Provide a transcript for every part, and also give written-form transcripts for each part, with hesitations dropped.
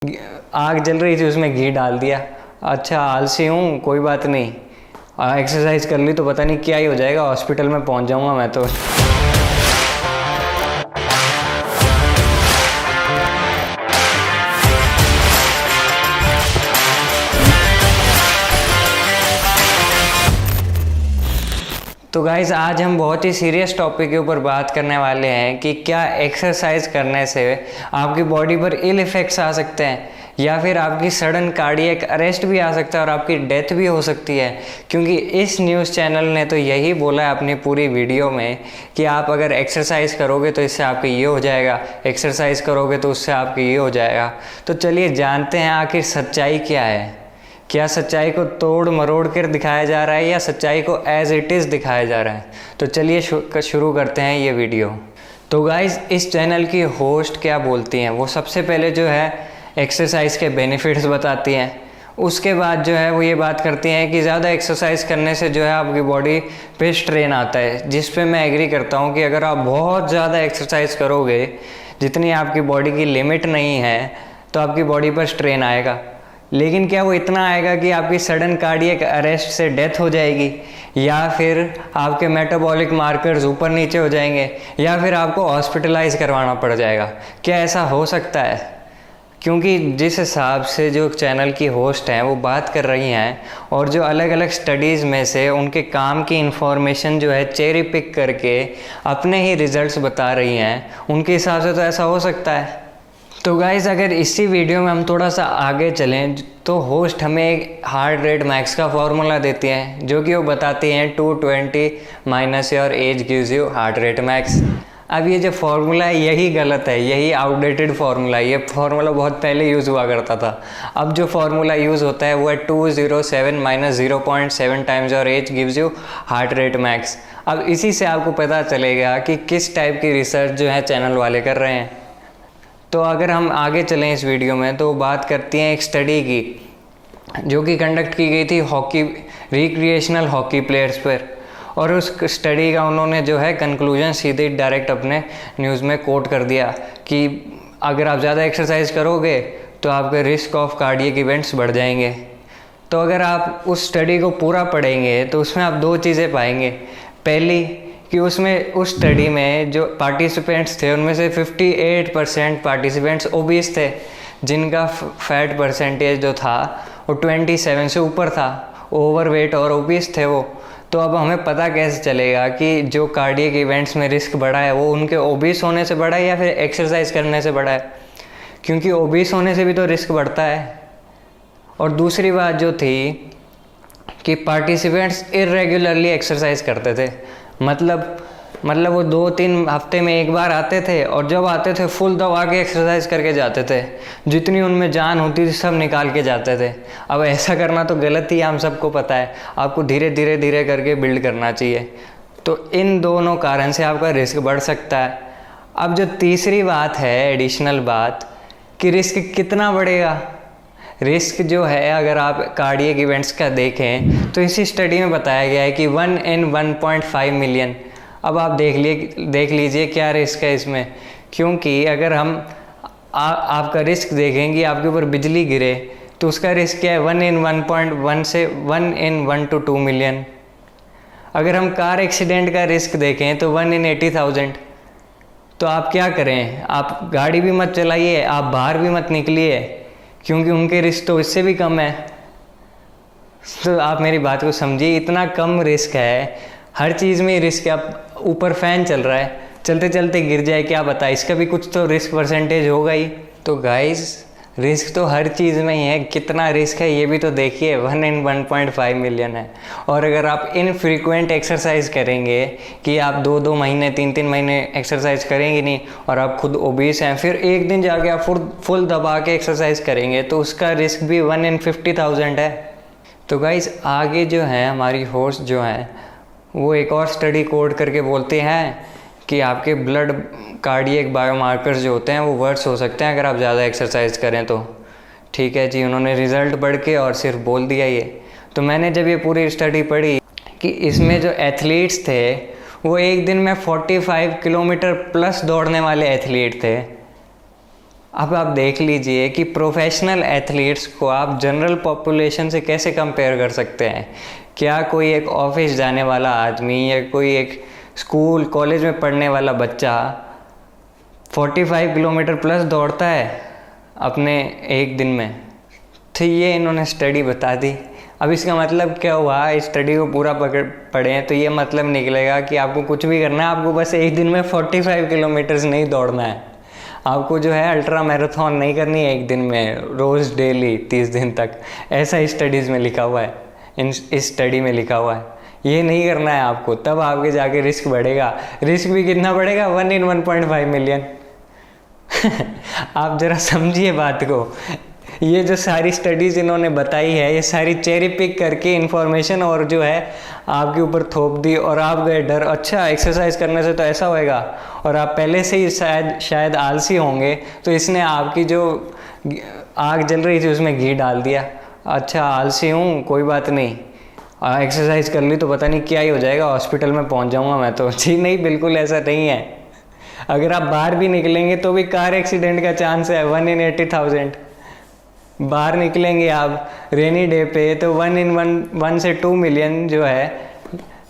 आग जल रही थी उसमें घी डाल दिया। अच्छा आलसी हूँ, कोई बात नहीं, एक्सरसाइज कर ली तो पता नहीं क्या ही हो जाएगा, हॉस्पिटल में पहुँच जाऊँगा मैं तो। तो गाइज़ आज हम बहुत ही सीरियस टॉपिक के ऊपर बात करने वाले हैं कि क्या एक्सरसाइज करने से आपकी बॉडी पर इल इफ़ेक्ट्स आ सकते हैं या फिर आपकी सडन कार्डियक अरेस्ट भी आ सकता है और आपकी डेथ भी हो सकती है। क्योंकि इस न्यूज़ चैनल ने तो यही बोला है अपनी पूरी वीडियो में कि आप अगर एक्सरसाइज करोगे तो इससे आपके ये हो जाएगा, एक्सरसाइज करोगे तो उससे आपके ये हो जाएगा। तो चलिए जानते हैं आखिर सच्चाई क्या है। क्या सच्चाई को तोड़ मरोड़ कर दिखाया जा रहा है या सच्चाई को एज इट इज़ दिखाया जा रहा है। तो चलिए शुरू करते हैं ये वीडियो। तो गाइज़ इस चैनल की होस्ट क्या बोलती हैं, वो सबसे पहले जो है एक्सरसाइज के बेनिफिट्स बताती हैं। उसके बाद जो है वो ये बात करती हैं कि ज़्यादा एक्सरसाइज करने से जो है आपकी बॉडी पे स्ट्रेन आता है, जिस पे मैं एग्री करता हूँ कि अगर आप बहुत ज़्यादा एक्सरसाइज करोगे, जितनी आपकी बॉडी की लिमिट नहीं है, तो आपकी बॉडी पर स्ट्रेन आएगा। लेकिन क्या वो इतना आएगा कि आपकी सडन कार्डियक अरेस्ट से डेथ हो जाएगी, या फिर आपके मेटाबॉलिक मार्कर्स ऊपर नीचे हो जाएंगे, या फिर आपको हॉस्पिटलाइज करवाना पड़ जाएगा? क्या ऐसा हो सकता है? क्योंकि जिस हिसाब से जो चैनल की होस्ट हैं वो बात कर रही हैं और जो अलग अलग स्टडीज़ में से उनके काम की इंफॉर्मेशन जो है चेरी पिक करके अपने ही रिजल्ट्स बता रही हैं, उनके हिसाब से तो ऐसा हो सकता है। तो गाइज़ अगर इसी वीडियो में हम थोड़ा सा आगे चलें तो होस्ट हमें एक हार्ट रेट मैक्स का फॉर्मूला देती हैं, जो कि वो बताती हैं 220 minus your age gives you heart rate max. अब ये जो फार्मूला है यही गलत है, यही आउटडेटेड फार्मूला है। ये फार्मूला बहुत पहले यूज़ हुआ करता था। अब जो फार्मूला यूज़ होता है वो है 207 minus 0.7 times your age gives you heart rate max. अब इसी से आपको पता चलेगा कि किस टाइप की रिसर्च जो है चैनल वाले कर रहे हैं। तो अगर हम आगे चलें इस वीडियो में तो बात करती हैं एक स्टडी की, जो कि कंडक्ट की गई थी हॉकी रिक्रिएशनल हॉकी प्लेयर्स पर। और उस स्टडी का उन्होंने जो है कंक्लूजन सीधे डायरेक्ट अपने न्यूज़ में कोट कर दिया कि अगर आप ज़्यादा एक्सरसाइज करोगे तो आपके रिस्क ऑफ कार्डियक इवेंट्स बढ़ जाएंगे। तो अगर आप उस स्टडी को पूरा पढ़ेंगे तो उसमें आप दो चीज़ें पाएंगे। पहली कि उसमें उस स्टडी में जो पार्टिसिपेंट्स थे उनमें से 58% पार्टिसिपेंट्स ओबीस थे, जिनका फैट परसेंटेज जो था वो 27 से ऊपर था। ओवरवेट और ओबीस थे वो। तो अब हमें पता कैसे चलेगा कि जो कार्डियक इवेंट्स में रिस्क बढ़ा है वो उनके ओबीस होने से बढ़ा है या फिर एक्सरसाइज करने से बढ़ा है? क्योंकि ओबीस होने से भी तो रिस्क बढ़ता है। और दूसरी बात जो थी कि पार्टिसिपेंट्स इरेगुलरली एक्सरसाइज करते थे। मतलब वो 2-3 हफ्ते में एक बार आते थे और जब आते थे फुल दबा के एक्सरसाइज करके जाते थे, जितनी उनमें जान होती थी सब निकाल के जाते थे। अब ऐसा करना तो गलत ही, हम सबको पता है। आपको धीरे धीरे करके बिल्ड करना चाहिए। तो इन दोनों कारण से आपका रिस्क बढ़ सकता है। अब जो तीसरी बात है, एडिशनल बात, कि रिस्क कितना बढ़ेगा। रिस्क जो है अगर आप कार्डियक इवेंट्स का देखें तो इसी स्टडी में बताया गया है कि 1 in 1.5 मिलियन। अब आप देख लीजिए क्या रिस्क है इसमें। क्योंकि अगर हम आपका रिस्क देखेंगे, आपके ऊपर बिजली गिरे तो उसका रिस्क क्या है, 1 in 1.1 से 1 in 1 to 2 मिलियन। अगर हम कार एक्सीडेंट का रिस्क देखें तो 1 in 80,000। तो आप क्या करें, आप गाड़ी भी मत चलाइए, आप बाहर भी मत निकलिए, क्योंकि उनके रिस्क तो इससे भी कम है। तो आप मेरी बात को समझिए, इतना कम रिस्क है, हर चीज़ में रिस्क है। आप ऊपर फ़ैन चल रहा है, चलते चलते गिर जाए, क्या पता, इसका भी कुछ तो रिस्क परसेंटेज होगा ही। तो गाइस रिस्क तो हर चीज़ में ही है, कितना रिस्क है ये भी तो देखिए, 1 in 1.5 मिलियन है। और अगर आप इनफ्रीक्वेंट एक्सरसाइज करेंगे कि आप 2-2 महीने 3-3 महीने एक्सरसाइज करेंगे नहीं और आप खुद ओबीस हैं, फिर एक दिन जाके आप फुल दबा के एक्सरसाइज करेंगे तो उसका रिस्क भी 1 in 50,000 है। तो गाइस आगे जो है हमारी होस्ट जो है वो एक और स्टडी कोड करके बोलते हैं कि आपके ब्लड कार्डियक बायोमार्कर्स जो होते हैं वो वर्स हो सकते हैं अगर आप ज़्यादा एक्सरसाइज करें तो। ठीक है जी, उन्होंने रिज़ल्ट पढ़ के और सिर्फ बोल दिया ये। तो मैंने जब ये पूरी स्टडी पढ़ी कि इसमें जो एथलीट्स थे वो एक दिन में 45 किलोमीटर प्लस दौड़ने वाले एथलीट थे, अब आप देख लीजिए कि प्रोफेशनल एथलीट्स को आप जनरल पॉपुलेशन से कैसे कंपेयर कर सकते हैं। क्या कोई एक ऑफिस जाने वाला आदमी या कोई एक स्कूल कॉलेज में पढ़ने वाला बच्चा 45 किलोमीटर प्लस दौड़ता है अपने एक दिन में? तो ये इन्होंने स्टडी बता दी। अब इसका मतलब क्या हुआ, इस स्टडी को पूरा पढ़ें तो ये मतलब निकलेगा कि आपको कुछ भी करना है, आपको बस एक दिन में 45 किलोमीटर्स नहीं दौड़ना है। आपको जो है अल्ट्रा मैराथन नहीं करनी है एक दिन में, रोज़ डेली 30 दिन तक। ऐसा स्टडीज़ में लिखा हुआ है, इस स्टडी में लिखा हुआ है। ये नहीं करना है आपको, तब आगे जाके रिस्क बढ़ेगा। रिस्क भी कितना बढ़ेगा? 1 in 1.5 मिलियन। आप ज़रा समझिए बात को। ये जो सारी स्टडीज़ इन्होंने बताई है, ये सारी चेरी पिक करके इन्फॉर्मेशन और जो है आपके ऊपर थोप दी, और आप गए डर, अच्छा एक्सरसाइज करने से तो ऐसा होएगा, और आप पहले से ही शायद आलसी होंगे, तो इसने आपकी जो आग जल रही थी उसमें घी डाल दिया। अच्छा आलसी हूँ, कोई बात नहीं, एक्सरसाइज कर ली तो पता नहीं क्या ही हो जाएगा, हॉस्पिटल में पहुँच जाऊँगा मैं तो। जी नहीं, बिल्कुल ऐसा नहीं है। अगर आप बाहर भी निकलेंगे तो भी कार एक्सीडेंट का चांस है 1 in 80,000। बाहर निकलेंगे आप रेनी डे पे तो 1 से 2 मिलियन जो है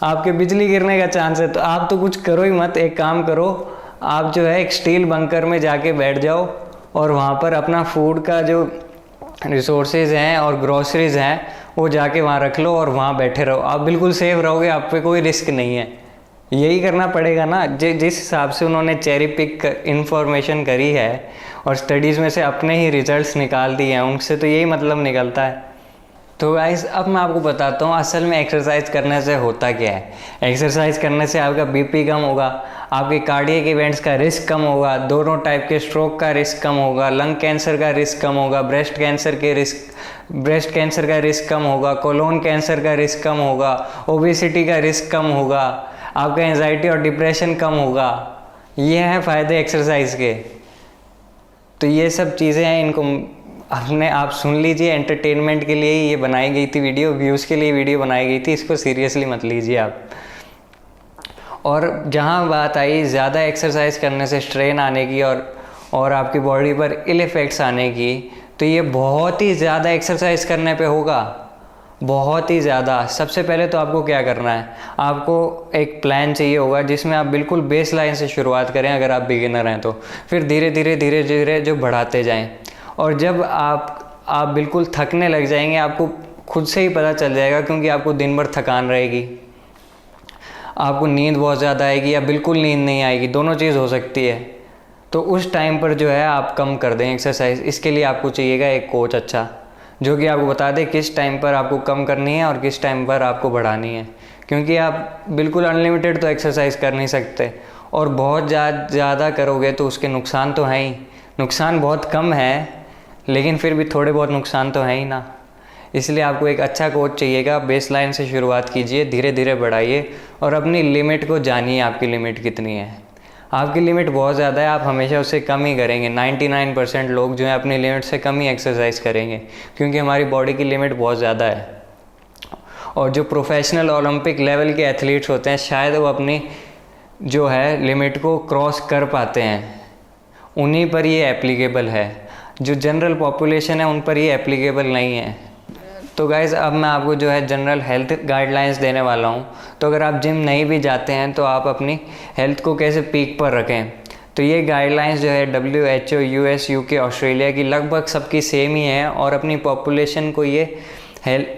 आपके बिजली गिरने का चांस है। तो आप तो कुछ करो ही मत, एक काम करो, आप जो है एक स्टील बंकर में जाके बैठ जाओ और वहाँ पर अपना फूड का जो रिसोर्सेज हैं और ग्रोसरीज हैं वो जाके वहाँ रख लो और वहाँ बैठे रहो। आप बिल्कुल सेफ रहोगे, आप पे कोई रिस्क नहीं है। यही करना पड़ेगा ना, जिस हिसाब से उन्होंने चेरी पिक इन्फॉर्मेशन करी है और स्टडीज़ में से अपने ही रिजल्ट्स निकाल दिए हैं, उनसे तो यही मतलब निकलता है। तो गाइस अब मैं आपको बताता हूँ असल में एक्सरसाइज करने से होता क्या है। एक्सरसाइज करने से आपका बीपी कम होगा, आपके कार्डियक इवेंट्स का रिस्क कम होगा, दोनों टाइप के स्ट्रोक का रिस्क कम होगा, लंग कैंसर का रिस्क कम होगा, ब्रेस्ट कैंसर का रिस्क कम होगा, कोलोन कैंसर का रिस्क कम होगा, ओबेसिटी का रिस्क कम होगा, आपका एंजाइटी और डिप्रेशन कम होगा। ये हैं फ़ायदे एक्सरसाइज के। तो ये सब चीज़ें हैं, इनको अपने आप सुन लीजिए। एंटरटेनमेंट के लिए ये बनाई गई थी वीडियो, व्यूज़ के लिए वीडियो बनाई गई थी, इसको सीरियसली मत लीजिए आप। और जहाँ बात आई ज़्यादा एक्सरसाइज करने से स्ट्रेन आने की और आपकी बॉडी पर इल इफ़ेक्ट्स आने की, तो ये बहुत ही ज़्यादा एक्सरसाइज करने पे होगा, बहुत ही ज़्यादा। सबसे पहले तो आपको क्या करना है, आपको एक प्लान चाहिए होगा जिसमें आप बिल्कुल बेस लाइन से शुरुआत करें अगर आप बिगिनर हैं तो, फिर धीरे धीरे जो बढ़ाते जाएं। और जब आप बिल्कुल थकने लग जाएंगे, आपको खुद से ही पता चल जाएगा, क्योंकि आपको दिन भर थकान रहेगी, आपको नींद बहुत ज़्यादा आएगी या बिल्कुल नींद नहीं आएगी, दोनों चीज़ हो सकती है। तो उस टाइम पर जो है आप कम कर दें एक्सरसाइज। इसके लिए आपको चाहिएगा एक कोच अच्छा, जो कि आपको बता दे किस टाइम पर आपको कम करनी है और किस टाइम पर आपको बढ़ानी है। क्योंकि आप बिल्कुल अनलिमिटेड तो एक्सरसाइज कर नहीं सकते, और बहुत ज़्यादा करोगे तो उसके नुकसान तो हैं ही। नुकसान बहुत कम है लेकिन फिर भी थोड़े बहुत नुकसान तो हैं ही ना। इसलिए आपको एक अच्छा कोच चाहिएगा। बेस लाइन से शुरुआत कीजिए, धीरे धीरे बढ़ाइए और अपनी लिमिट को जानिए, आपकी लिमिट कितनी है। आपकी लिमिट बहुत ज़्यादा है, आप हमेशा उससे कम ही करेंगे। 99% लोग जो है अपनी लिमिट से कम ही एक्सरसाइज करेंगे, क्योंकि हमारी बॉडी की लिमिट बहुत ज़्यादा है। और जो प्रोफेशनल ओलंपिक लेवल के एथलीट्स होते हैं, शायद वो अपनी जो है लिमिट को क्रॉस कर पाते हैं, उन्हीं पर ये एप्लीकेबल है। जो जनरल पॉपुलेशन है उन पर ये एप्लीकेबल नहीं है। तो गाइज़ अब मैं आपको जो है जनरल हेल्थ गाइडलाइंस देने वाला हूँ। तो अगर आप जिम नहीं भी जाते हैं तो आप अपनी हेल्थ को कैसे पीक पर रखें। तो ये गाइडलाइंस जो है WHO, US, UK, ऑस्ट्रेलिया की लगभग सबकी सेम ही है, और अपनी पॉपुलेशन को ये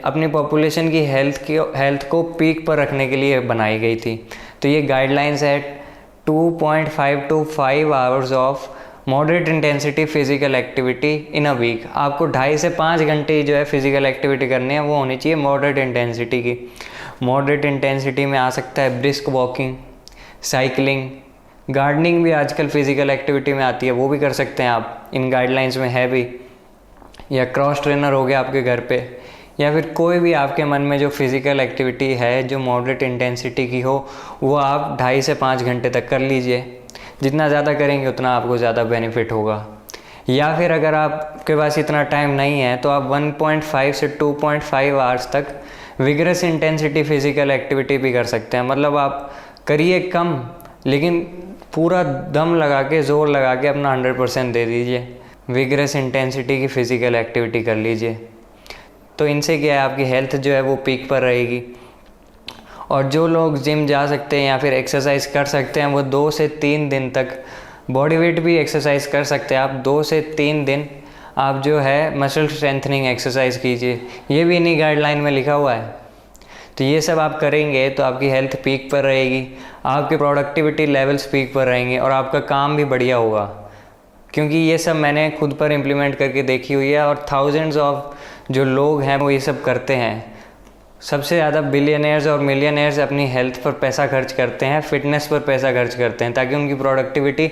अपनी पॉपुलेशन की हेल्थ को पीक पर रखने के लिए बनाई गई थी। तो ये गाइडलाइंस है 2.5 to 5 hours of moderate intensity physical activity in a week. आपको 2.5 से 5 घंटे जो है फिजिकल एक्टिविटी करनी है, वो होनी चाहिए मॉडरेट इंटेंसिटी की। मॉडरेट इंटेंसिटी में आ सकता है ब्रिस्क वॉकिंग, साइकिलिंग, गार्डनिंग भी आजकल फिजिकल एक्टिविटी में आती है, वो भी कर सकते हैं आप, इन गाइडलाइंस में है भी। या क्रॉस ट्रेनर हो गया आपके घर पे, या फिर कोई भी आपके मन में जो फिज़िकल एक्टिविटी है जो मॉडरेट इंटेंसिटी की हो, वो आप 2.5 से 5 घंटे तक कर लीजिए। जितना ज़्यादा करेंगे उतना आपको ज़्यादा बेनिफिट होगा। या फिर अगर आपके पास इतना टाइम नहीं है तो आप 1.5 से 2.5 आवर्स तक विगरस इंटेंसिटी फिज़िकल एक्टिविटी भी कर सकते हैं। मतलब आप करिए कम, लेकिन पूरा दम लगा के, ज़ोर लगा के अपना 100% दे दीजिए। विगरस इंटेंसिटी की फ़िज़िकल एक्टिविटी कर लीजिए। तो इनसे क्या है, आपकी हेल्थ जो है वो पीक पर रहेगी। और जो लोग जिम जा सकते हैं या फिर एक्सरसाइज कर सकते हैं, वो 2 से 3 दिन तक बॉडी वेट भी एक्सरसाइज कर सकते हैं। आप 2 से 3 दिन आप जो है मसल स्ट्रेंथनिंग एक्सरसाइज कीजिए, ये भी इन्हीं गाइडलाइन में लिखा हुआ है। तो ये सब आप करेंगे तो आपकी हेल्थ पीक पर रहेगी, आपके प्रोडक्टिविटी लेवल्स पीक पर रहेंगे और आपका काम भी बढ़िया होगा। क्योंकि ये सब मैंने खुद पर इम्प्लीमेंट करके देखी हुई है और थाउजेंड्स ऑफ जो लोग हैं वो ये सब करते हैं। सबसे ज़्यादा बिलियनर्स और मिलियनर्स अपनी हेल्थ पर पैसा खर्च करते हैं, फिटनेस पर पैसा खर्च करते हैं, ताकि उनकी प्रोडक्टिविटी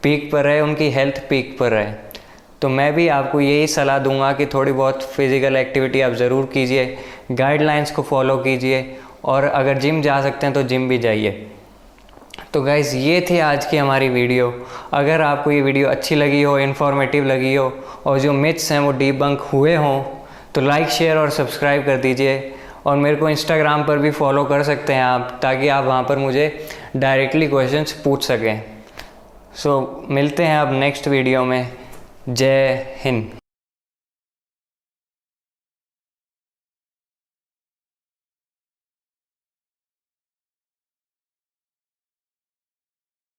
पीक पर रहे, उनकी हेल्थ पीक पर रहे। तो मैं भी आपको यही सलाह दूंगा कि थोड़ी बहुत फिज़िकल एक्टिविटी आप ज़रूर कीजिए, गाइडलाइंस को फॉलो कीजिए और अगर जिम जा सकते हैं तो जिम भी जाइए। तो गाइज़, ये थी आज की हमारी वीडियो। अगर आपको ये वीडियो अच्छी लगी हो, इन्फॉर्मेटिव लगी हो और जो मिथ्स हैं वो डीबंक हुए हों, तो लाइक, शेयर और सब्सक्राइब कर दीजिए। और मेरे को इंस्टाग्राम पर भी फॉलो कर सकते हैं आप, ताकि आप वहाँ पर मुझे डायरेक्टली क्वेश्चंस पूछ सकें। सो मिलते हैं अब नेक्स्ट वीडियो में। जय हिंद।